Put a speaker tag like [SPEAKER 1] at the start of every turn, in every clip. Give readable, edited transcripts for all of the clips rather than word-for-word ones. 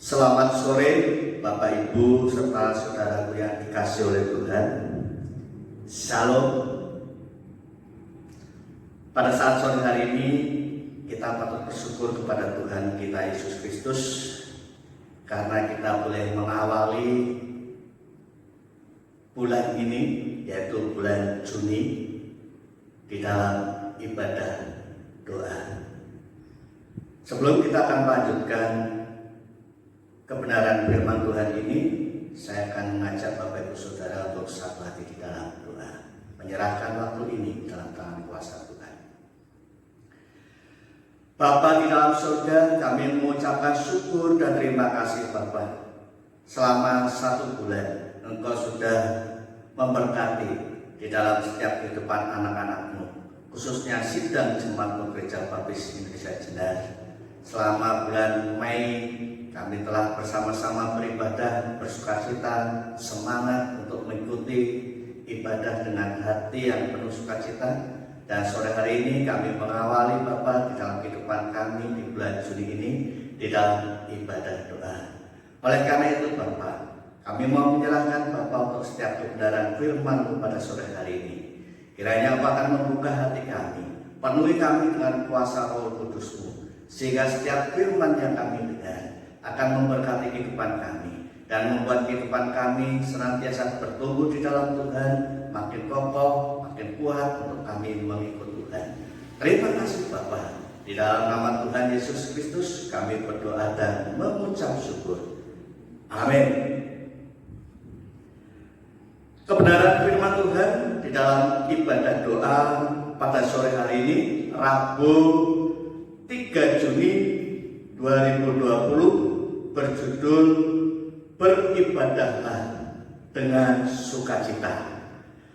[SPEAKER 1] Selamat sore Bapak Ibu serta saudaraku yang dikasihi oleh Tuhan. Shalom. Pada saat sore hari ini kita patut bersyukur kepada Tuhan kita Yesus Kristus karena kita boleh mengawali bulan ini, yaitu bulan Juni, di dalam ibadah doa. Sebelum kita akan melanjutkan kebenaran firman Tuhan ini, saya akan mengajak Bapak Ibu Saudara untuk satu hati di dalam doa, menyerahkan waktu ini dalam tangan kuasa Tuhan. Bapa di dalam surga, kami mengucapkan syukur dan terima kasih Bapa. Selama 1 bulan Engkau sudah memberkati di dalam setiap kehidupan anak-anak-Mu, khususnya sidang Jemaat Gereja Baptis Indonesia Jenar. Selama bulan Mei kami telah bersama-sama beribadah, bersukacita, semangat untuk mengikuti ibadah dengan hati yang penuh sukacita. Dan sore hari ini kami mengawali Bapak di dalam kehidupan kami di bulan Juni ini di dalam ibadah doa. Oleh karena itu Bapak, kami mau menyerahkan Bapak untuk setiap kebenaran firman-Mu pada sore hari ini. Kiranya Bapak akan membuka hati kami, penuhi kami dengan kuasa Roh Kudus-Mu, sehingga setiap firman yang kami dengar akan memberkati kehidupan kami dan membuat kehidupan kami senantiasa bertumbuh di dalam Tuhan, makin kokoh, makin kuat untuk kami mengikut Tuhan. Terima kasih Bapa. Di dalam nama Tuhan Yesus Kristus kami berdoa dan mengucap syukur. Amin. Kebenaran firman Tuhan di dalam ibadah doa pada sore hari ini, Rabu 3 Juni 2020, berjudul Beribadahlah dengan Sukacita.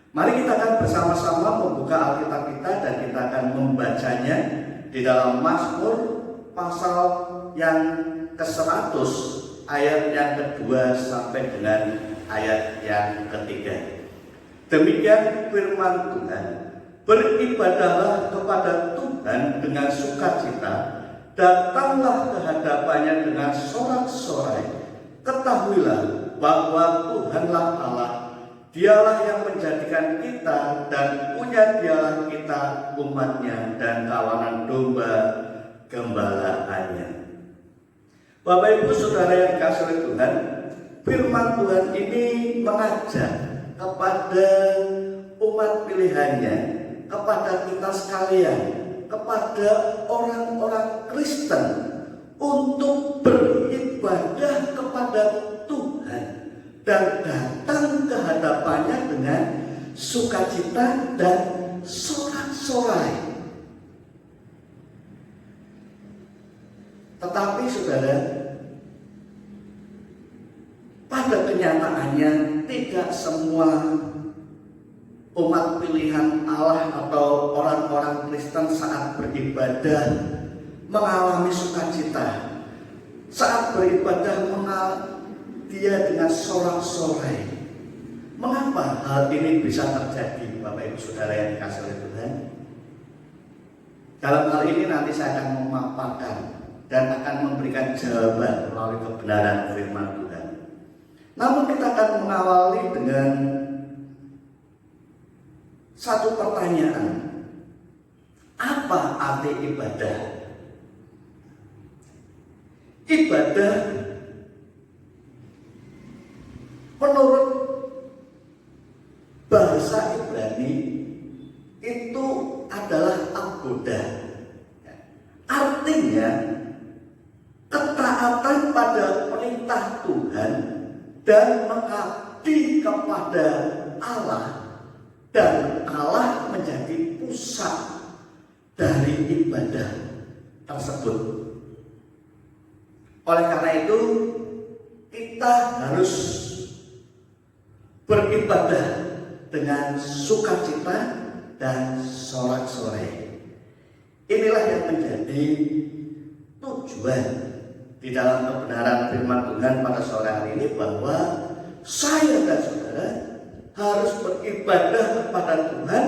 [SPEAKER 1] Mari kita akan bersama-sama membuka Alkitab kita dan kita akan membacanya di dalam Mazmur pasal yang ke-100 ayat yang kedua sampai dengan ayat yang ketiga. Demikian firman Tuhan. Beribadahlah kepada Tuhan dengan sukacita, datanglah ke hadapannya dengan sorak-sorai. Ketahuilah bahwa Tuhanlah Allah, Dialah yang menjadikan kita dan punya Dialah kita umatnya dan kawanan domba gembalaannya. Bapak Ibu Saudara yang dikasihi oleh Tuhan, firman Tuhan ini mengajak kepada umat pilihannya, kepada kita sekalian, kepada orang-orang Kristen untuk beribadah kepada Tuhan dan datang ke hadapannya dengan sukacita dan sorak-sorai. Tetapi saudara, pada kenyataannya tidak semua umat pilihan Allah atau orang-orang Kristen saat beribadah mengalami sukacita. Saat beribadah dia dengan sorak-sorai. Mengapa hal ini bisa terjadi, Bapak Ibu Saudara yang dikasihi oleh Tuhan? Dalam hal ini nanti saya akan memaparkan dan akan memberikan jawaban melalui kebenaran firman Tuhan. Namun kita akan mengawali dengan satu pertanyaan. Apa arti ibadah? Ibadah menurut bahasa Ibrani itu adalah abodah. Artinya ketaatan pada perintah Tuhan dan mengabdi kepada Allah, dan Allah menjadi pusat dari ibadah tersebut. Oleh karena itu kita harus beribadah dengan sukacita dan sorak-sorai. Inilah yang menjadi tujuan di dalam kebenaran firman Tuhan pada sore hari ini, bahwa saya dan saudara harus beribadah kepada Tuhan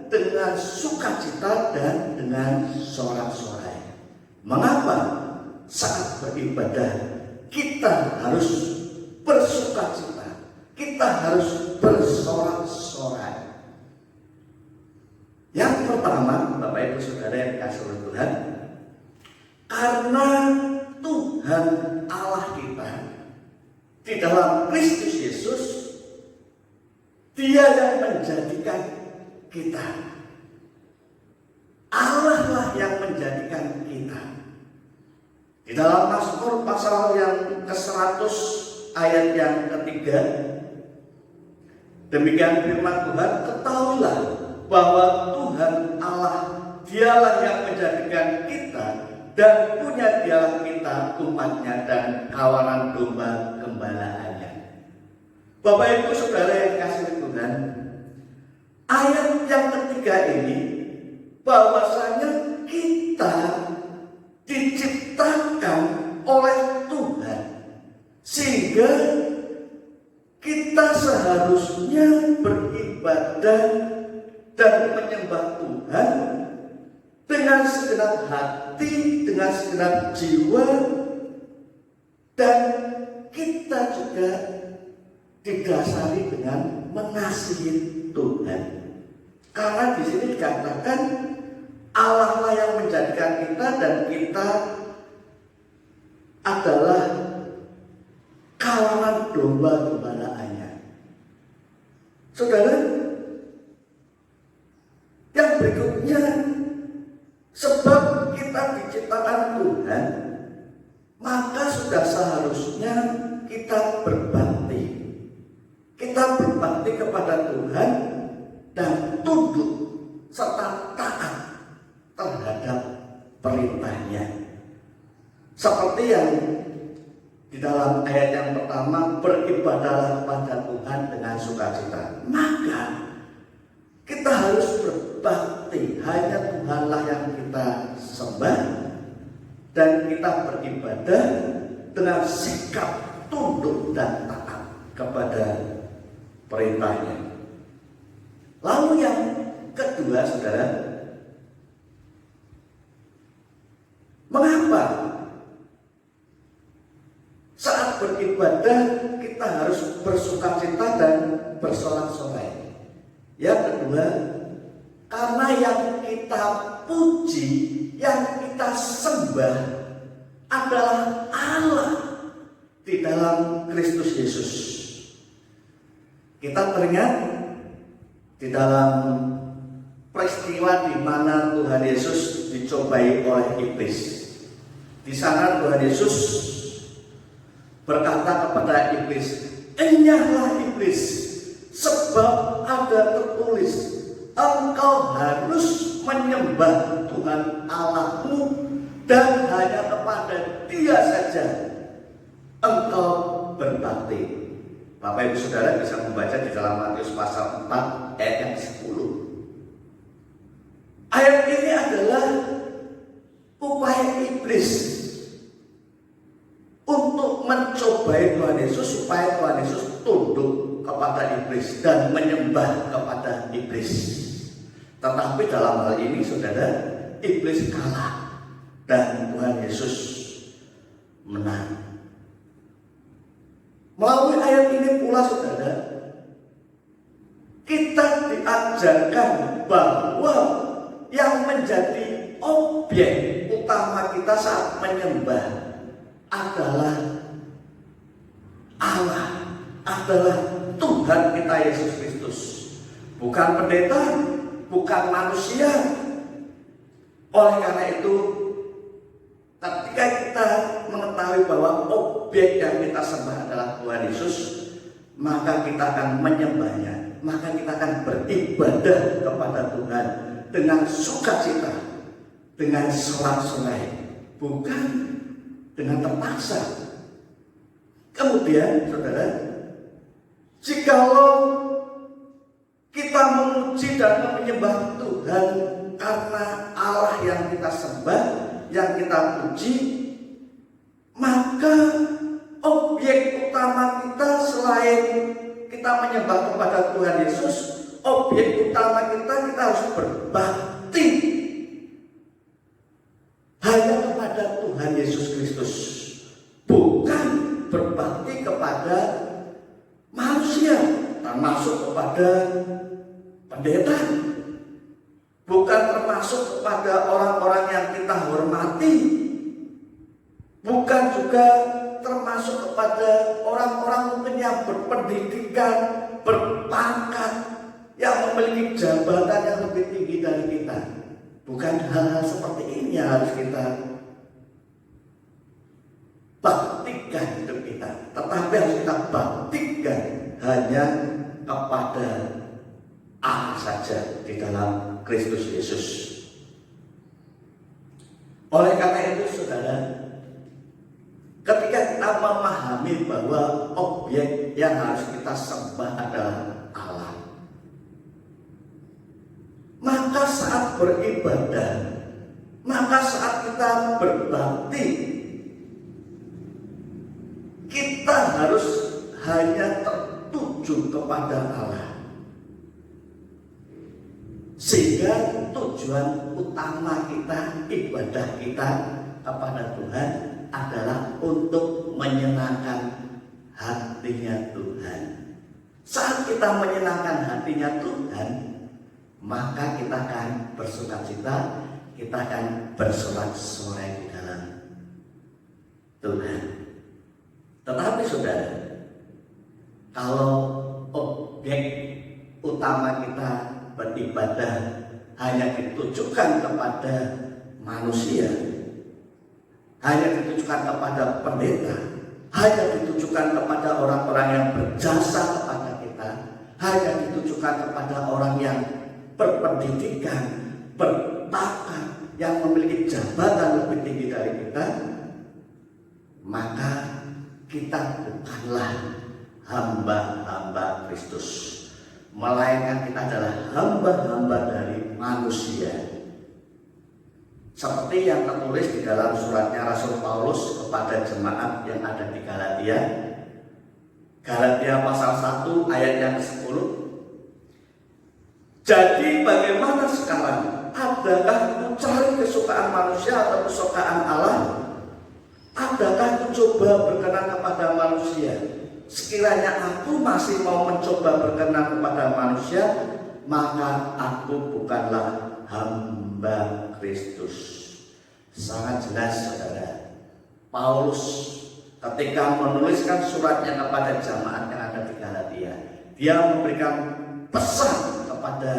[SPEAKER 1] dengan sukacita dan dengan sorak-sorai. Mengapa saat beribadah kita kita harus bersukacita, kita harus bersorak-sorai. Yang pertama, Bapak Ibu Saudara yang dikasihi oleh Tuhan, karena Tuhan Allah kita di dalam Kristus Yesus, Dia yang menjadikan kita. Allah lah yang menjadikan kita. Di dalam Mazmur pasal yang ke-100 ayat yang ketiga, demikian firman Tuhan, ketahuilah bahwa Tuhan Allah, Dialah yang menjadikan kita dan punya Dialah kita umatnya dan kawanan domba gembalaannya. Bapak Ibu Saudara yang dikasihi Tuhan, ayat yang ketiga ini bahwasanya kita diciptakan oleh Tuhan, sehingga kita seharusnya beribadah dan menyembah Tuhan dengan segenap hati, dengan segenap jiwa, dan kita juga didasari dengan mengasihi Tuhan. Karena di sini dikatakan Allah lah yang menjadikan kita dan kita adalah kawanan domba gembalaannya. Saudara, yang berikutnya, sebab kita diciptakan Tuhan, maka sudah seharusnya kita berbakti. Kita berbakti kepada Tuhan dan tunduk serta taat terhadap perintahnya. Seperti yang di dalam ayat yang pertama, beribadahlah kepada Tuhan dengan sukacita. Maka kita harus berbakti, hanya Tuhanlah yang kita sembah, dan kita beribadah dengan sikap tunduk dan taat kepada perintahnya. Lalu yang kedua, saudara, mengapa saat beribadah kita harus bersukacita dan bersorak-sorai? Yang kedua, karena yang kita puji, yang kita sembah adalah Allah di dalam Kristus Yesus. Kita teringat di dalam peristiwa di mana Tuhan Yesus dicobai oleh iblis. Di sana Tuhan Yesus berkata kepada iblis, "Enyahlah iblis, sebab ada tertulis, engkau harus menyembah Tuhan Allahmu dan hanya kepada Dia saja engkau berbakti." Bapak Ibu Saudara bisa membaca di dalam Matius pasal 4 ayat yang 10. Ayat ini adalah upaya iblis untuk mencobai Tuhan Yesus supaya Tuhan Yesus tunduk kepada iblis dan menyembah kepada iblis. Tetapi dalam hal ini, saudara, iblis kalah dan Tuhan Yesus menang. Melalui ayat ini pula, saudara, kita diajarkan bahwa yang menjadi objek utama kita saat menyembah adalah Allah, adalah Tuhan kita Yesus Kristus, bukan pendeta, bukan manusia. Oleh karena itu, ketika kita mengetahui bahwa objek yang kita sembah adalah Tuhan Yesus, maka kita akan menyembahnya, maka kita akan beribadah kepada Tuhan dengan sukacita, dengan sorak-sorai, bukan dengan terpaksa. Kemudian, saudara, jikalau kita memuji dan menyembah Tuhan karena Allah yang kita sembah, yang kita puji, maka objek utama kita selain kita menyembah kepada Tuhan Yesus, objek utama kita harus berbakti hanya kepada Tuhan Yesus Kristus, bukan kepada pendeta, bukan termasuk kepada orang-orang yang kita hormati, bukan juga termasuk kepada orang-orang mungkin yang berpendidikan, berpangkat, yang memiliki jabatan yang lebih tinggi dari kita. Bukan hal-hal seperti ini yang harus kita baktikan hidup kita, tetapi harus kita baktikan hanya kepada Allah saja di dalam Kristus Yesus. Oleh karena itu saudara, ketika kita memahami bahwa objek yang harus kita sembah adalah Allah, maka saat beribadah, maka saat kita berbakti, kita harus hanya tertuju kepada Allah. Sehingga tujuan utama kita, ibadah kita kepada Tuhan adalah untuk menyenangkan hatinya Tuhan. Saat kita menyenangkan hatinya Tuhan, maka kita akan bersukacita, kita akan bersorak-sorai di dalam Tuhan. Tetapi saudara, kalau objek utama kita beribadah hanya ditujukan kepada manusia, hanya ditujukan kepada pendeta, hanya ditujukan kepada orang-orang yang berjasa kepada kita, hanya ditujukan kepada orang yang berpendidikan, berpangkat, yang memiliki jabatan lebih tinggi dari kita, maka kita bukanlah hamba-hamba Kristus, melainkan kita adalah hamba-hamba dari manusia. Seperti yang tertulis di dalam suratnya Rasul Paulus kepada jemaat yang ada di Galatia. Galatia pasal 1 ayat yang ke-10. Jadi bagaimana sekarang? Adakah ku cari kesukaan manusia atau kesukaan Allah? Adakah ku coba berkenan kepada manusia? Sekiranya aku masih mau mencoba berkenan kepada manusia, maka aku bukanlah hamba Kristus. Sangat jelas saudara, Paulus ketika menuliskan suratnya kepada jemaat yang ada di Galatia, dia memberikan pesan kepada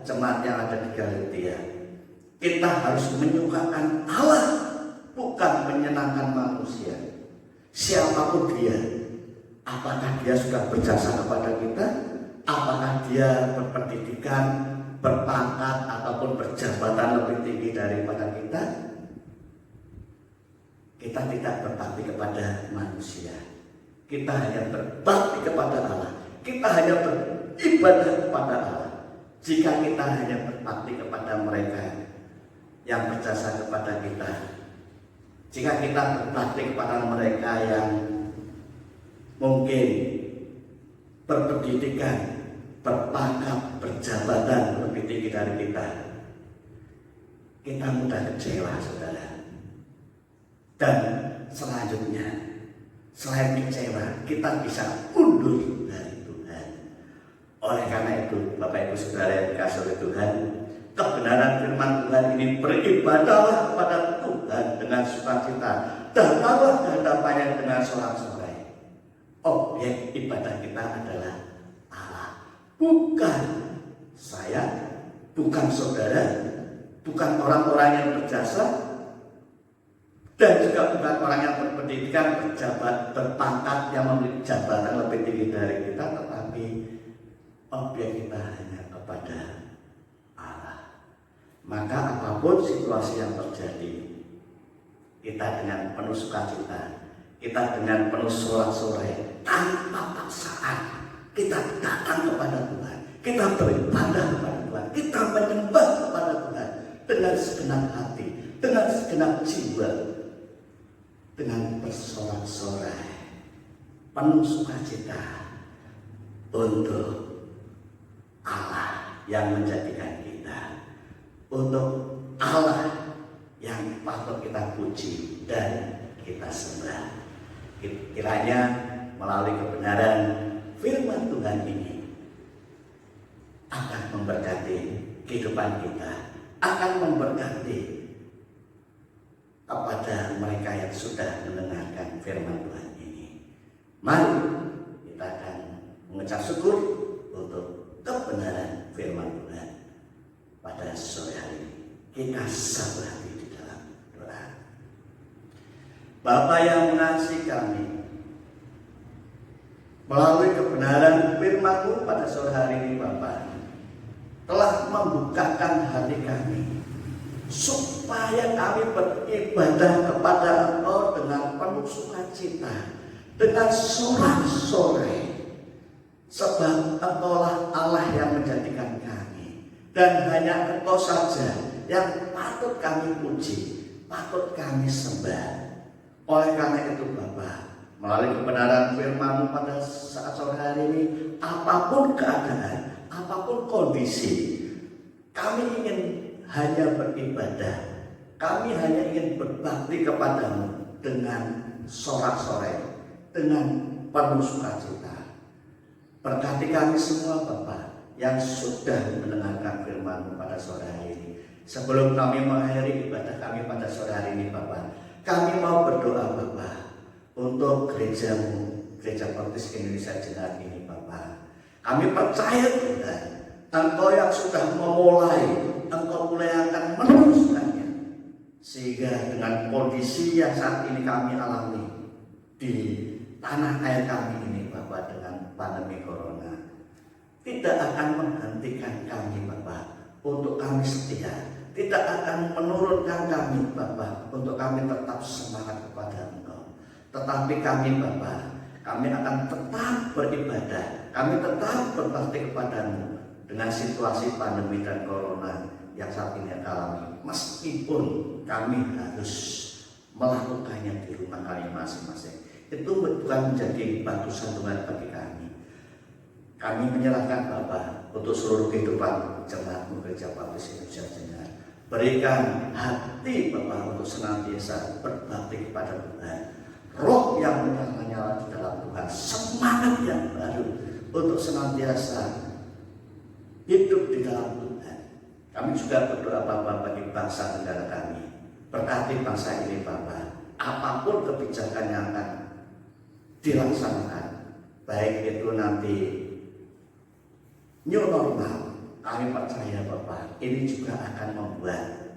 [SPEAKER 1] jemaat yang ada di Galatia. Kita harus menyukakan Allah, bukan menyenangkan manusia. Siapapun dia, apakah dia sudah berjasa kepada kita, apakah dia berpendidikan, berpangkat, ataupun berjabatan lebih tinggi daripada kita, kita tidak berbakti kepada manusia. Kita hanya berbakti kepada Allah. Kita hanya beribadah kepada Allah. Jika kita hanya berbakti kepada mereka yang berjasa kepada kita, jika kita berbakti kepada mereka yang mungkin berpendidikan, berpangkat, berjabatan lebih tinggi dari kita mudah kecewa saudara. Dan selanjutnya, selain kecewa, kita bisa undur dari Tuhan. Oleh karena itu, Bapak Ibu Saudara yang dikasihi oleh Tuhan, kebenaran firman Tuhan ini, beribadahlah kepada Tuhan dengan sukacita, datanglah ke hadapannya dengan sorak-sorai. Objek ibadah kita adalah Allah, bukan saya, bukan saudara, bukan orang-orang yang berjasa, dan juga bukan orang yang berpendidikan, berjabat, berpangkat, yang memiliki jabatan lebih tinggi dari kita, tetapi objek kita hanya kepada Allah. Maka apapun situasi yang terjadi, kita dengan penuh sukacita, kita dengan penuh sorak-sorai, tanpa paksaan, kita datang kepada Tuhan, kita beribadah kepada Tuhan, kita menyembah kepada Tuhan dengan segenap hati, dengan segenap jiwa, dengan bersorak-sorai, penuh sukacita untuk Allah yang menjadikan kita, untuk Allah yang patut kita puji dan kita sembah. Kiranya melalui kebenaran firman Tuhan ini, akan memberkati kehidupan kita, akan memberkati kepada mereka yang sudah mendengarkan firman Tuhan ini. Mari kita akan mengucap syukur untuk kebenaran firman Tuhan pada sore hari ini. Kita satu hati di dalam doa. Bapa yang mengasihi kami, melalui kebenaran firman-Mu pada sore hari ini Bapa, telah membukakan hati kami supaya kami beribadah kepada Engkau dengan penuh sukacita, dengan sorak-sorai, sebab Engkaulah Allah yang menjadikan kami, dan hanya Engkau saja yang patut kami puji, patut kami sembah. Oleh karena itu Bapa, melalui kebenaran firman-Mu pada saat sore hari ini, apapun keadaan, apapun kondisi, kami ingin hanya beribadah, kami hanya ingin berbakti kepada-Mu dengan sorak-sorai, dengan penuh sukacita. Berkati kami semua Bapa yang sudah mendengarkan firman-Mu pada sore hari ini. Sebelum kami mengakhiri ibadah kami pada sore hari ini Bapa, kami mau berdoa Bapa untuk gereja-Mu, Gereja Baptis Indonesia Jenar ini Bapa. Kami percaya Tuhan, Engkau yang sudah memulai, Engkau mulai akan meneruskannya. Sehingga dengan kondisi yang saat ini kami alami di tanah air kami ini Bapa, dengan pandemi corona, tidak akan menghentikan kami Bapa untuk kami setia, tidak akan menurunkan kami Bapa untuk kami tetap semangat kepada Engkau. Tetapi kami Bapa, kami akan tetap beribadah, kami tetap berbakti kepada-Mu dengan situasi pandemi dan corona yang saat ini alami. Meskipun kami harus melakukannya di rumah kami masing-masing, itu bukan menjadi batu sandungan bagi kami. Kami menyerahkan Bapa untuk seluruh kehidupan jemaat-Mu Gereja Baptis Indonesia Jenar. Berikan hati Bapa untuk senantiasa berbakti kepada Tuhan, roh yang menyala-nyala di dalam Tuhan, semangat yang baru untuk senantiasa hidup di dalam Tuhan. Kami juga berdoa Bapa bagi bangsa negara kami. Berkati bangsa ini Bapa, apapun kebijakan yang akan dilaksanakan, baik itu nanti new normal, kami percaya Bapa, ini juga akan membuat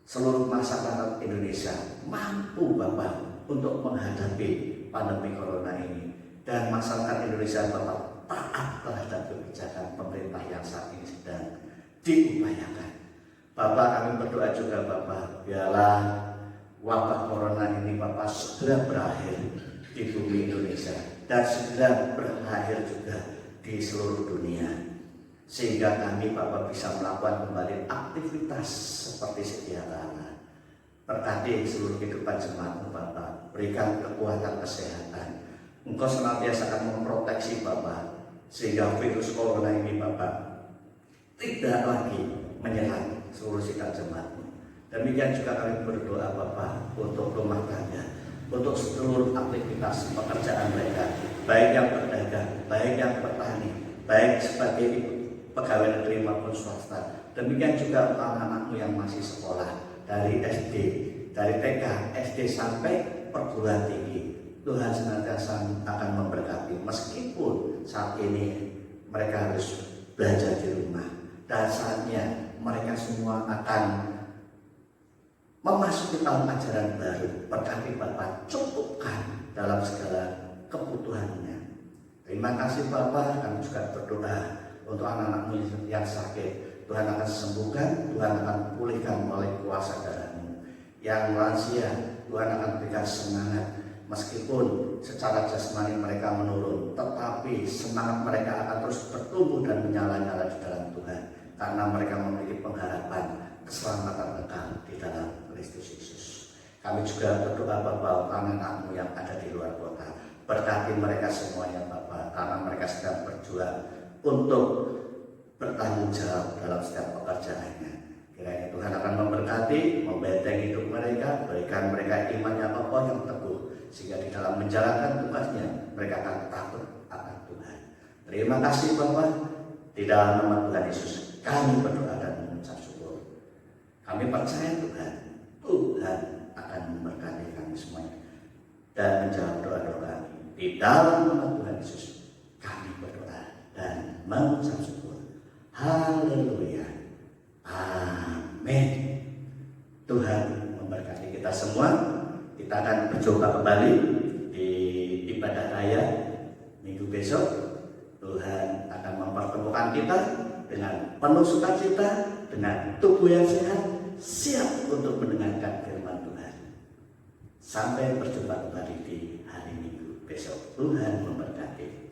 [SPEAKER 1] seluruh masyarakat Indonesia mampu Bapa untuk menghadapi pandemi corona ini, dan masyarakat Indonesia Bapak taat terhadap kebijakan pemerintah yang saat ini sedang diupayakan. Bapak, kami berdoa juga Bapak, biarlah wabah corona ini Bapak segera berakhir di bumi Indonesia dan segera berakhir juga di seluruh dunia, sehingga kami Bapak bisa melakukan kembali aktivitas seperti sedia kala. Berkati seluruh kehidupan jemaat-Mu Bapak, berikan kekuatan kesehatan. Engkau senantiasa akan memproteksi Bapak, sehingga virus corona ini Bapak tidak lagi menyerang seluruh sidang jemaat-Mu. Demikian juga kami berdoa Bapak untuk rumah tangga, untuk seluruh aktivitas pekerjaan mereka, baik yang berdagang, baik yang bertani, baik sebagai pegawai negeri maupun swasta. Demikian juga untuk anak-anak-Mu yang masih sekolah, dari SD, dari TK, SD sampai perguruan tinggi. Tuhan senantiasa akan memberkati meskipun saat ini mereka harus belajar di rumah, dan saatnya mereka semua akan memasuki tahun ajaran baru. Berkati Bapak, cukupkan dalam segala kebutuhannya. Terima kasih Bapak, kami juga berdoa untuk anak-anak-Mu yang sakit. Tuhan akan sembuhkan, Tuhan akan pulihkan oleh kuasa darah-Mu. Yang lansia, Tuhan akan berikan semangat. Meskipun secara jasmani mereka menurun, tetapi semangat mereka akan terus bertumbuh dan menyala-nyala di dalam Tuhan, karena mereka memiliki pengharapan keselamatan kekal di dalam Kristus Yesus. Kami juga berdoa Bapak, anak-anak-Mu yang ada di luar kota, berkati mereka semuanya Bapak, karena mereka sedang berjuang untuk bertanggung jawab dalam setiap pekerjaannya. Kiranya Tuhan akan memberkati, membentengi hidup mereka, berikan mereka iman yang kokoh yang teguh, sehingga di dalam menjalankan tugasnya mereka akan takut akan Tuhan. Terima kasih Bapak, Di dalam nama Tuhan Yesus kami berdoa dan mengucap syukur. Kami percaya Tuhan akan memberkati kami semuanya dan menjawab doa-doa kami. Di dalam nama Tuhan Yesus kami berdoa dan mengucap syukur. Haleluya. Amin. Tuhan memberkati kita semua. Kita akan berjumpa kembali di ibadah raya minggu besok. Tuhan akan mempertemukan kita dengan penuh sukacita, dengan tubuh yang sehat, siap untuk mendengarkan firman Tuhan. Sampai berjumpa kembali di hari Minggu besok. Tuhan memberkati.